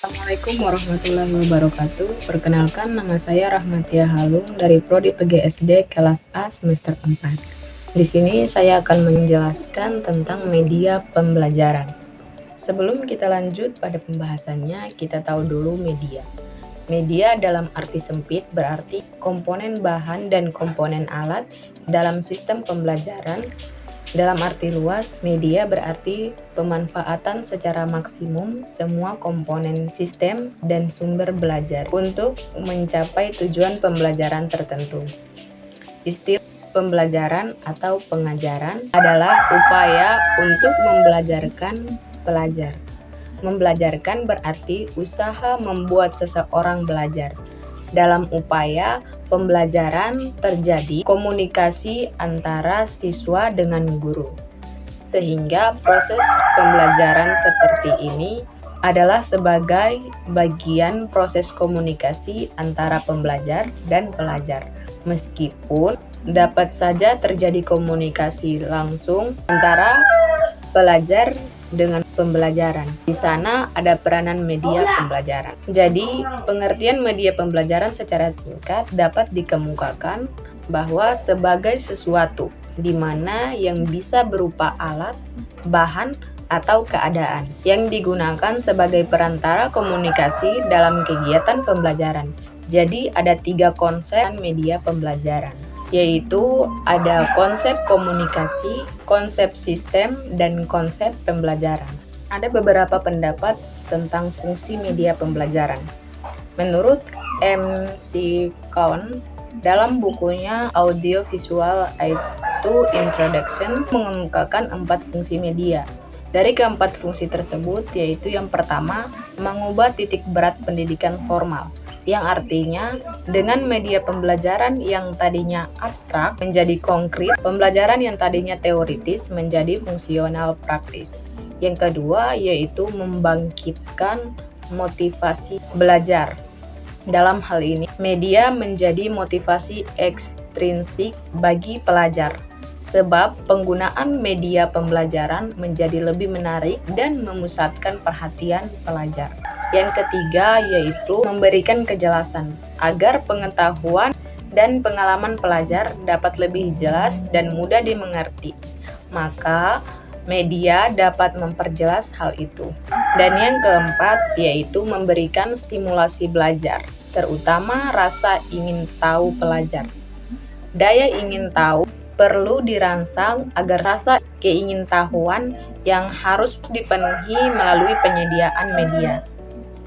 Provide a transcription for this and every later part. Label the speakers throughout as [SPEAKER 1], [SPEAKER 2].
[SPEAKER 1] Assalamualaikum warahmatullahi wabarakatuh. Perkenalkan, nama saya Rahmatia Halung dari Prodi PGSD kelas A semester 4. Di sini saya akan menjelaskan tentang media pembelajaran. Sebelum kita lanjut pada pembahasannya, kita tahu dulu media. Media dalam arti sempit berarti komponen bahan dan komponen alat dalam sistem pembelajaran. Dalam arti luas, media berarti pemanfaatan secara maksimum semua komponen sistem dan sumber belajar untuk mencapai tujuan pembelajaran tertentu. Istilah pembelajaran atau pengajaran adalah upaya untuk membelajarkan pelajar. Membelajarkan berarti usaha membuat seseorang belajar. Dalam upaya pembelajaran terjadi komunikasi antara siswa dengan guru, sehingga proses pembelajaran seperti ini adalah sebagai bagian proses komunikasi antara pembelajar dan pelajar. Meskipun dapat saja terjadi komunikasi langsung antara pelajar dengan pembelajaran. Di sana ada peranan media pembelajaran. Jadi, pengertian media pembelajaran secara singkat dapat dikemukakan bahwa sebagai sesuatu di mana yang bisa berupa alat, bahan, atau keadaan yang digunakan sebagai perantara komunikasi dalam kegiatan pembelajaran. Jadi, ada 3 konsep media pembelajaran, yaitu ada konsep komunikasi, konsep sistem, dan konsep pembelajaran. Ada beberapa pendapat tentang fungsi media pembelajaran. Menurut M.C. Cohn, dalam bukunya Audiovisual Aids to Introduction mengemukakan 4 fungsi media. Dari keempat fungsi tersebut, yaitu yang pertama, mengubah titik berat pendidikan formal, yang artinya dengan media pembelajaran yang tadinya abstrak menjadi konkret, pembelajaran yang tadinya teoritis menjadi fungsional praktis. Yang kedua yaitu membangkitkan motivasi belajar. Dalam hal ini, media menjadi motivasi ekstrinsik bagi pelajar, sebab penggunaan media pembelajaran menjadi lebih menarik dan memusatkan perhatian pelajar. Yang ketiga yaitu memberikan kejelasan agar pengetahuan dan pengalaman pelajar dapat lebih jelas dan mudah dimengerti. Maka media dapat memperjelas hal itu. Dan yang keempat yaitu memberikan stimulasi belajar, terutama rasa ingin tahu pelajar. Daya ingin tahu perlu dirangsang agar rasa keingintahuan yang harus dipenuhi melalui penyediaan media.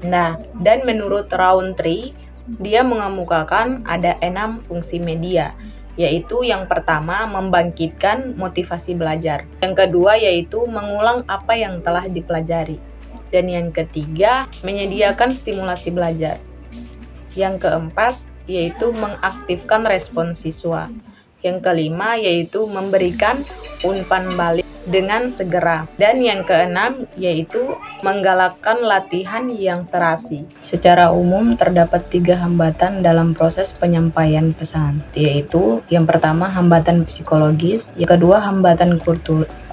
[SPEAKER 1] Nah, dan menurut Rowntree, dia mengemukakan ada 6 fungsi media, yaitu yang pertama membangkitkan motivasi belajar, yang kedua yaitu mengulang apa yang telah dipelajari, dan yang ketiga menyediakan stimulasi belajar. Yang keempat yaitu mengaktifkan respon siswa. Yang kelima yaitu memberikan umpan balik dengan segera. Dan yang keenam yaitu menggalakkan latihan yang serasi. Secara umum terdapat 3 hambatan dalam proses penyampaian pesan, yaitu yang pertama hambatan psikologis, yang kedua hambatan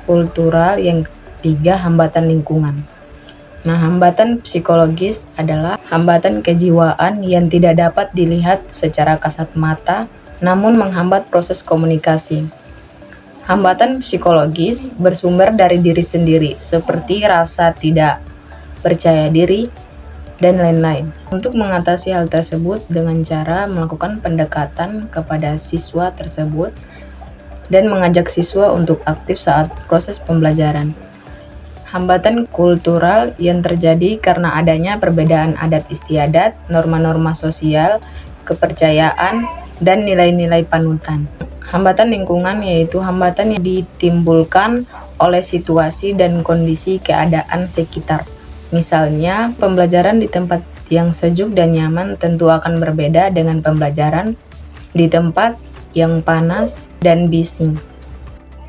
[SPEAKER 1] kultural, yang ketiga hambatan lingkungan. Nah, hambatan psikologis adalah hambatan kejiwaan yang tidak dapat dilihat secara kasat mata, namun menghambat proses komunikasi. Hambatan psikologis bersumber dari diri sendiri, seperti rasa tidak percaya diri, dan lain-lain. Untuk mengatasi hal tersebut dengan cara melakukan pendekatan kepada siswa tersebut dan mengajak siswa untuk aktif saat proses pembelajaran. Hambatan kultural yang terjadi karena adanya perbedaan adat istiadat, norma-norma sosial, kepercayaan, dan nilai-nilai panutan. Hambatan lingkungan yaitu hambatan yang ditimbulkan oleh situasi dan kondisi keadaan sekitar. Misalnya, pembelajaran di tempat yang sejuk dan nyaman tentu akan berbeda dengan pembelajaran di tempat yang panas dan bising.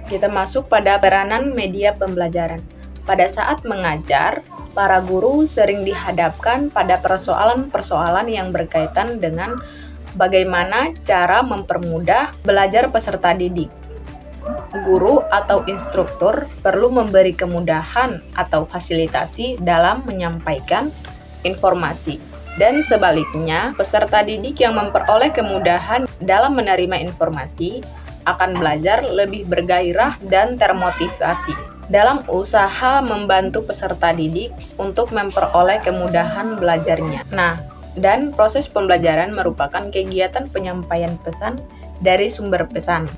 [SPEAKER 1] Kita masuk pada peranan media pembelajaran. Pada saat mengajar, para guru sering dihadapkan pada persoalan-persoalan yang berkaitan dengan bagaimana cara mempermudah belajar peserta didik. Guru atau instruktur perlu memberi kemudahan atau fasilitasi dalam menyampaikan informasi. Dan sebaliknya, peserta didik yang memperoleh kemudahan dalam menerima informasi akan belajar lebih bergairah dan termotivasi dalam usaha membantu peserta didik untuk memperoleh kemudahan belajarnya. Nah, dan proses pembelajaran merupakan kegiatan penyampaian pesan dari sumber pesan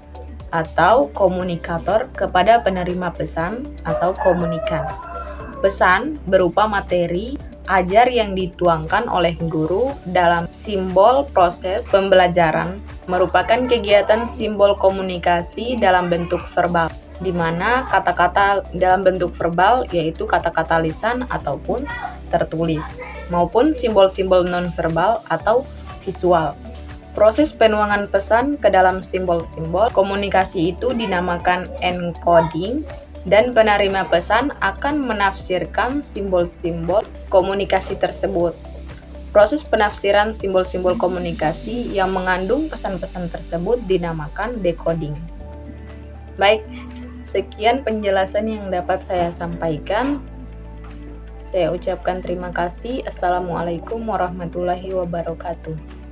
[SPEAKER 1] atau komunikator kepada penerima pesan atau komunikan. Pesan berupa materi ajar yang dituangkan oleh guru dalam simbol proses pembelajaran merupakan kegiatan simbol komunikasi dalam bentuk verbal, di mana kata-kata dalam bentuk verbal yaitu kata-kata lisan ataupun tertulis, maupun simbol-simbol nonverbal atau visual. Proses penuangan pesan ke dalam simbol-simbol komunikasi itu dinamakan encoding, dan penerima pesan akan menafsirkan simbol-simbol komunikasi tersebut. Proses penafsiran simbol-simbol komunikasi yang mengandung pesan-pesan tersebut dinamakan decoding. Baik, sekian penjelasan yang dapat saya sampaikan. Saya ucapkan terima kasih. Assalamualaikum warahmatullahi wabarakatuh.